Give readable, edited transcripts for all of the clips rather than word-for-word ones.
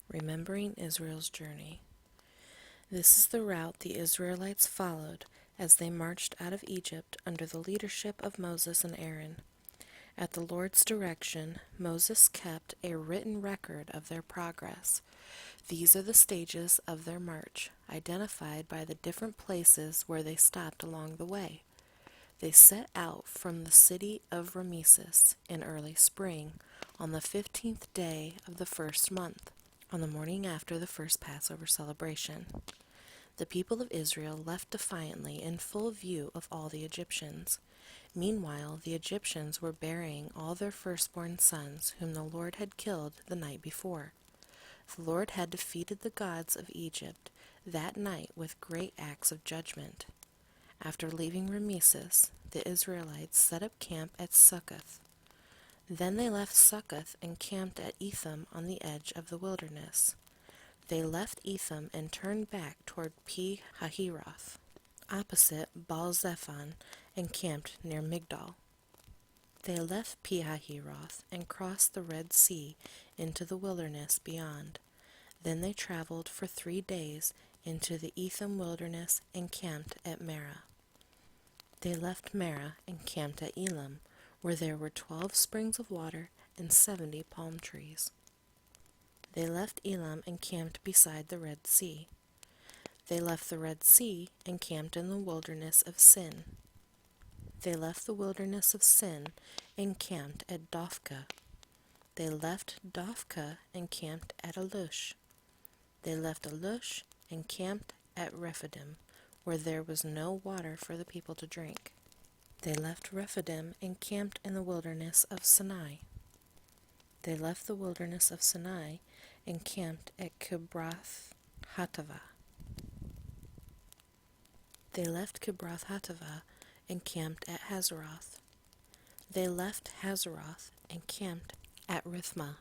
Remembering Israel's journey. This is the route the Israelites followed as they marched out of Egypt under the leadership of Moses and Aaron. At the Lord's direction, Moses kept a written record of their progress. These are the stages of their march, identified by the different places where they stopped along the way. They set out from the city of Rameses in early spring on the 15th day of the first month, on the morning after the first Passover celebration. The people of Israel left defiantly in full view of all the Egyptians. Meanwhile, the Egyptians were burying all their firstborn sons whom the Lord had killed the night before. The Lord had defeated the gods of Egypt that night with great acts of judgment. After leaving Rameses, the Israelites set up camp at Succoth. Then they left Succoth and camped at Etham on the edge of the wilderness. They left Etham and turned back toward Pi-hahiroth, opposite Baal-zephon, and camped near Migdol. They left Pi-hahiroth and crossed the Red Sea into the wilderness beyond. Then they traveled for 3 days into the Etham wilderness and camped at Marah. They left Marah and camped at Elim, where there were 12 springs of water and 70 palm trees. They left Elim and camped beside the Red Sea. They left the Red Sea and camped in the wilderness of Sin. They left the wilderness of Sin and camped at Dophkah. They left Dophkah and camped at Alush. They left Alush and camped at Rephidim, where there was no water for the people to drink. They left Rephidim and camped in the wilderness of Sinai. They left the wilderness of Sinai and camped at Kibroth Hattaavah. They left Kibroth Hattaavah and camped at Hazeroth. They left Hazeroth and camped at Rithmah.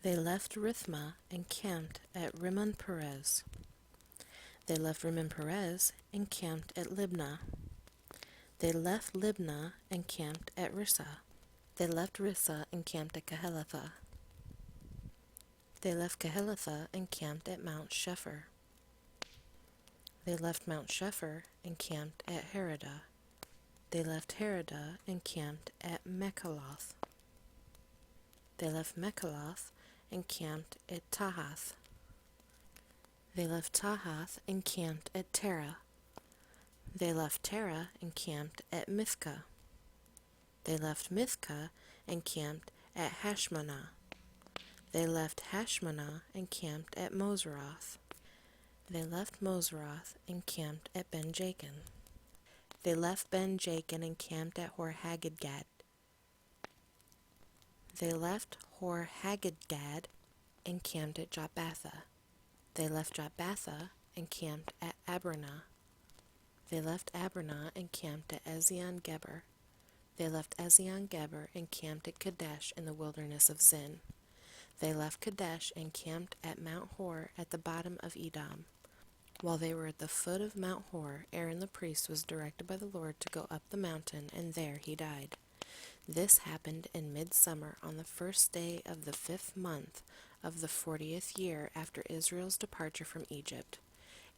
They left Rithmah and camped at Rimmon Perez. They left Rimmon Perez and camped at Libnah. They left Libnah and camped at Rissah. They left Rissah and camped at Kehelathah. They left Kehelathah and camped at Mount Shepher. They left Mount Shepher and camped at Heradah. They left Heradah and camped at Mechaloth. They left Mechaloth and camped at Tahath. They left Tahath and camped at Terah. They left Terah and camped at Mithkah. They left Mithkah and camped at Hashmanah. They left Hashmanah and camped at Moseroth. They left Moseroth and camped at Ben-Jacan. They left Ben-Jacan and camped at Hor-Haggidgad. They left Hor-Haggidgad and camped at Jotbathah. They left Jotbathah and camped at Abranah. They left Abranah and camped at Ezion-Geber. They left Ezion-Geber and camped at Kadesh in the wilderness of Zin. They left Kadesh and camped at Mount Hor at the bottom of Edom. While they were at the foot of Mount Hor, Aaron the priest was directed by the Lord to go up the mountain, and there he died. This happened in midsummer on the first day of the 5th month of the 40th year after Israel's departure from Egypt.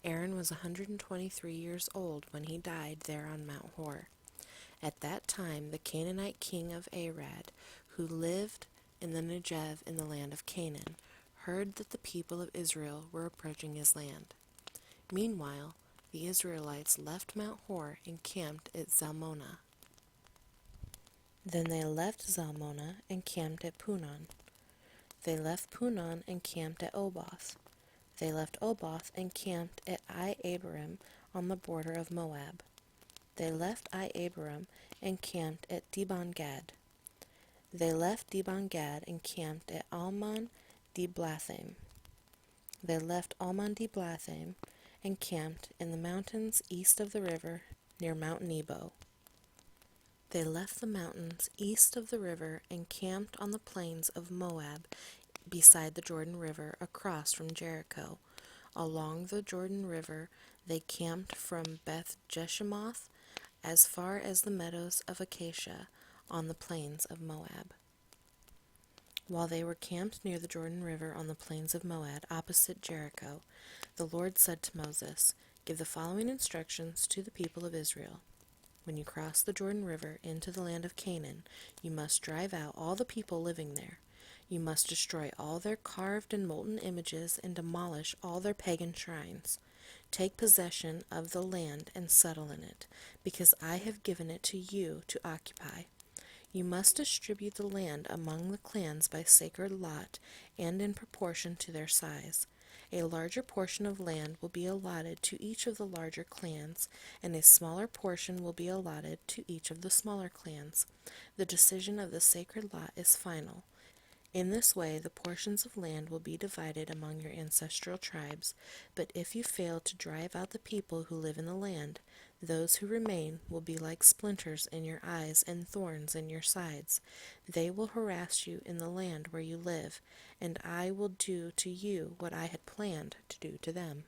Aaron was 123 years old when he died there on Mount Hor. At that time, the Canaanite king of Arad, who lived in the Negev in the land of Canaan, heard that the people of Israel were approaching his land. Meanwhile, the Israelites left Mount Hor and camped at Zalmonah. Then they left Zalmonah and camped at Punon. They left Punon and camped at Oboth. They left Oboth and camped at Ai-Abarim on the border of Moab. They left Ai-Abarim and camped at Dibon-Gad. They left Dibon-Gad and camped at Almon-Diblathaim. They left Almon-Diblathaim and camped in the mountains east of the river near Mount Nebo. They left the mountains east of the river and camped on the plains of Moab beside the Jordan River across from Jericho. Along the Jordan River they camped from Beth Jeshimoth as far as the meadows of Acacia on the plains of Moab. While they were camped near the Jordan River on the plains of Moab, opposite Jericho, the Lord said to Moses, "Give the following instructions to the people of Israel. When you cross the Jordan River into the land of Canaan, you must drive out all the people living there. You must destroy all their carved and molten images and demolish all their pagan shrines. Take possession of the land and settle in it, because I have given it to you to occupy. You must distribute the land among the clans by sacred lot and in proportion to their size. A larger portion of land will be allotted to each of the larger clans, and a smaller portion will be allotted to each of the smaller clans. The decision of the sacred lot is final. In this way, the portions of land will be divided among your ancestral tribes, but if you fail to drive out the people who live in the land, those who remain will be like splinters in your eyes and thorns in your sides. They will harass you in the land where you live, and I will do to you what I had planned to do to them."